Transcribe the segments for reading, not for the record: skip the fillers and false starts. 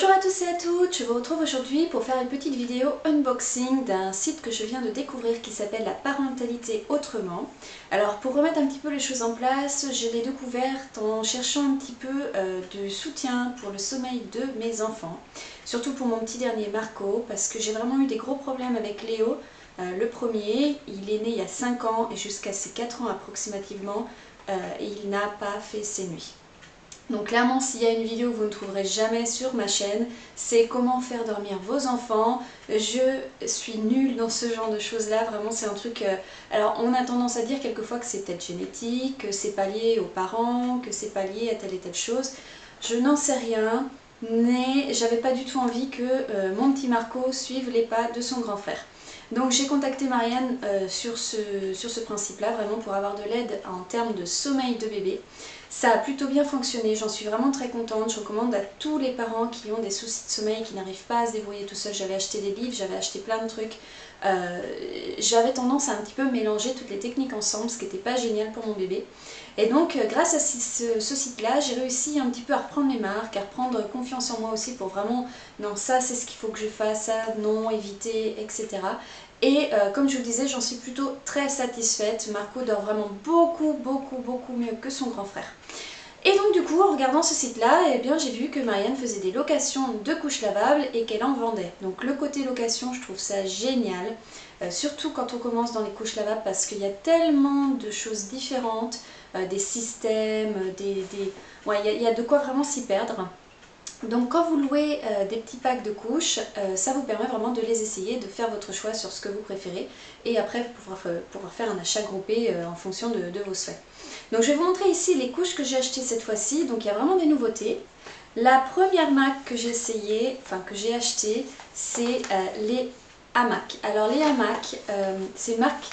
Bonjour à tous et à toutes, je vous retrouve aujourd'hui pour faire une petite vidéo unboxing d'un site que je viens de découvrir qui s'appelle La Parentalité Autrement. Alors pour remettre un petit peu les choses en place, je l'ai découverte en cherchant un petit peu de soutien pour le sommeil de mes enfants. Surtout pour mon petit dernier Marco, parce que j'ai vraiment eu des gros problèmes avec Léo. Le premier, il est né il y a 5 ans et jusqu'à ses 4 ans approximativement, et il n'a pas fait ses nuits. Donc clairement, s'il y a une vidéo que vous ne trouverez jamais sur ma chaîne, c'est comment faire dormir vos enfants. Je suis nulle dans ce genre de choses là, vraiment c'est un truc... Alors on a tendance à dire quelquefois que c'est peut-être génétique, que c'est pas lié aux parents, que c'est pas lié à telle et telle chose. Je n'en sais rien, mais j'avais pas du tout envie que mon petit Marco suive les pas de son grand frère. Donc j'ai contacté Marianne sur ce principe-là, vraiment pour avoir de l'aide en termes de sommeil de bébé. Ça a plutôt bien fonctionné, j'en suis vraiment très contente. Je recommande à tous les parents qui ont des soucis de sommeil, qui n'arrivent pas à se débrouiller tout seul. J'avais acheté des livres, j'avais acheté plein de trucs. J'avais tendance à un petit peu mélanger toutes les techniques ensemble, ce qui n'était pas génial pour mon bébé. Et donc grâce à ce site-là, j'ai réussi un petit peu à reprendre mes marques, à reprendre confiance en moi aussi pour vraiment, non ça c'est ce qu'il faut que je fasse, ça non, éviter, etc. Et comme je vous le disais, j'en suis plutôt très satisfaite. Marco dort vraiment beaucoup mieux que son grand frère. Et donc du coup, en regardant ce site-là, eh bien j'ai vu que Marianne faisait des locations de couches lavables et qu'elle en vendait. Donc le côté location, je trouve ça génial, surtout quand on commence dans les couches lavables parce qu'il y a tellement de choses différentes, des systèmes, ouais, il y a de quoi vraiment s'y perdre. Donc quand vous louez des petits packs de couches, ça vous permet vraiment de les essayer, de faire votre choix sur ce que vous préférez et après pouvoir faire un achat groupé en fonction de vos souhaits. Donc je vais vous montrer ici les couches que j'ai achetées cette fois-ci, donc il y a vraiment des nouveautés. La première marque que j'ai essayé, enfin que j'ai acheté, c'est les hamacs. Alors les hamacs, c'est une marque,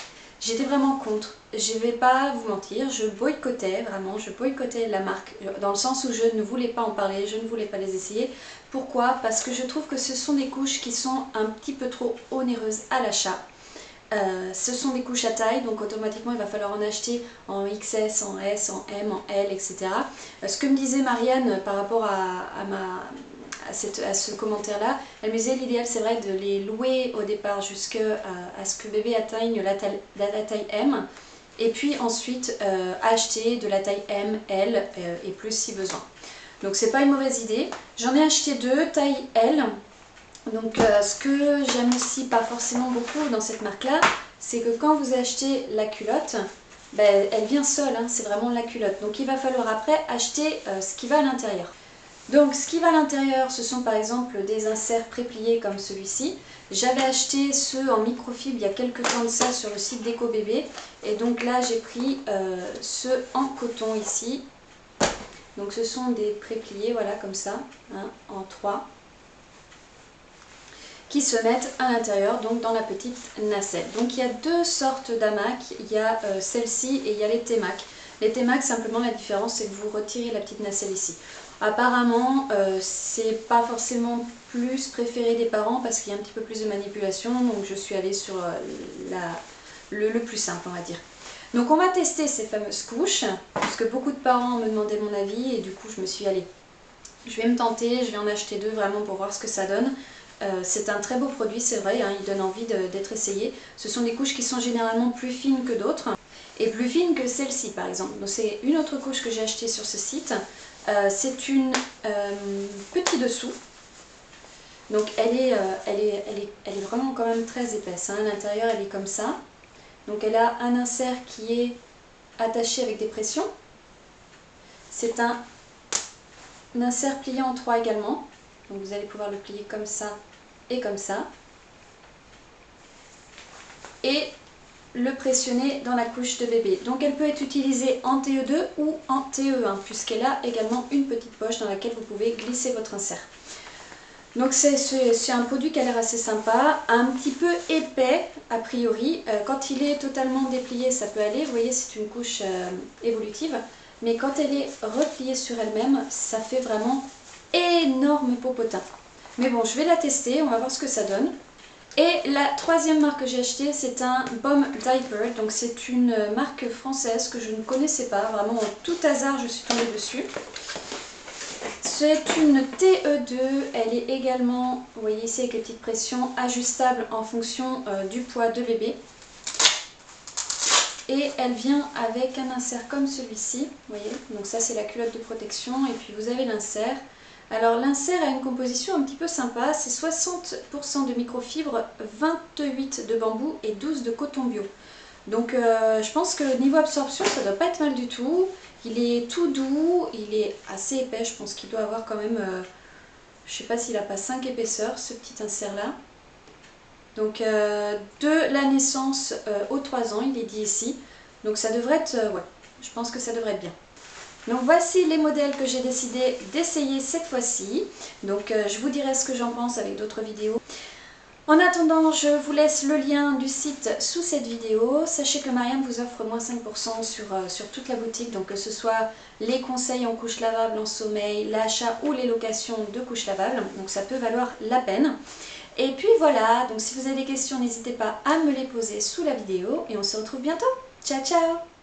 j'étais vraiment contre. Je ne vais pas vous mentir, je boycottais vraiment, je boycottais la marque dans le sens où je ne voulais pas en parler, je ne voulais pas les essayer. Pourquoi? Parce que je trouve que ce sont des couches qui sont un petit peu trop onéreuses à l'achat. Ce sont des couches à taille, donc automatiquement il va falloir en acheter en XS, en S, en M, en L, etc. Ce que me disait Marianne par rapport à ce commentaire-là, elle me disait l'idéal c'est vrai de les louer au départ jusqu'à ce que bébé atteigne la taille M, et puis ensuite acheter de la taille M, L et plus si besoin. Donc c'est pas une mauvaise idée. J'en ai acheté deux, taille L. Donc ce que j'aime aussi pas forcément beaucoup dans cette marque là, c'est que quand vous achetez la culotte, ben, elle vient seule, hein, c'est vraiment la culotte. Donc il va falloir après acheter ce qui va à l'intérieur. Donc ce qui va à l'intérieur, ce sont par exemple des inserts prépliés comme celui-ci. J'avais acheté ceux en microfibre il y a quelques temps de ça sur le site d'EcoBébé. Et donc là j'ai pris ceux en coton ici. Donc ce sont des prépliés, voilà comme ça, hein, en 3. Qui se mettent à l'intérieur, donc dans la petite nacelle. Donc il y a deux sortes d'hamacs, il y a celle-ci et il y a les T-Mac. Les T-Mac, simplement la différence c'est que vous retirez la petite nacelle ici. Apparemment c'est pas forcément plus préféré des parents parce qu'il y a un petit peu plus de manipulation, donc je suis allée sur le plus simple on va dire. Donc on va tester ces fameuses couches, puisque beaucoup de parents me demandaient mon avis et du coup je me suis allée. Je vais me tenter, je vais en acheter deux vraiment pour voir ce que ça donne. C'est un très beau produit, c'est vrai, hein, il donne envie d'être essayé. Ce sont des couches qui sont généralement plus fines que d'autres, et plus fines que celle-ci par exemple. Donc c'est une autre couche que j'ai achetée sur ce site. C'est une petit dessous. Donc elle est vraiment quand même très épaisse. Hein. À l'intérieur elle est comme ça. Donc elle a un insert qui est attaché avec des pressions. C'est un insert plié en 3 également. Donc vous allez pouvoir le plier comme ça et comme ça. Et le pressionner dans la couche de bébé. Donc elle peut être utilisée en TE2 ou en TE1 puisqu'elle a également une petite poche dans laquelle vous pouvez glisser votre insert. Donc c'est un produit qui a l'air assez sympa, un petit peu épais a priori. Quand il est totalement déplié ça peut aller, vous voyez c'est une couche évolutive. Mais quand elle est repliée sur elle-même, ça fait vraiment énorme popotin. Mais bon, je vais la tester, on va voir ce que ça donne. Et la troisième marque que j'ai achetée, c'est un Bomb Diaper. Donc c'est une marque française que je ne connaissais pas. Vraiment, en tout hasard, je suis tombée dessus. C'est une TE2, elle est également, vous voyez ici avec les petites pressions, ajustable en fonction du poids de bébé. Et elle vient avec un insert comme celui-ci, vous voyez, donc ça c'est la culotte de protection et puis vous avez l'insert. Alors l'insert a une composition un petit peu sympa, c'est 60% de microfibre, 28 de bambou et 12 de coton bio. Donc je pense que niveau absorption ça doit pas être mal du tout. Il est tout doux, il est assez épais, je pense qu'il doit avoir quand même, je sais pas s'il n'a pas 5 épaisseurs ce petit insert là. Donc de la naissance aux 3 ans, il est dit ici. Donc ça devrait être, ouais, je pense que ça devrait être bien. Donc voici les modèles que j'ai décidé d'essayer cette fois-ci. Donc je vous dirai ce que j'en pense avec d'autres vidéos. En attendant, je vous laisse le lien du site sous cette vidéo. Sachez que Marianne vous offre moins 5% sur toute la boutique, donc que ce soit les conseils en couche lavable, en sommeil, l'achat ou les locations de couches lavables. Donc ça peut valoir la peine. Et puis voilà, donc si vous avez des questions, n'hésitez pas à me les poser sous la vidéo et on se retrouve bientôt. Ciao ciao!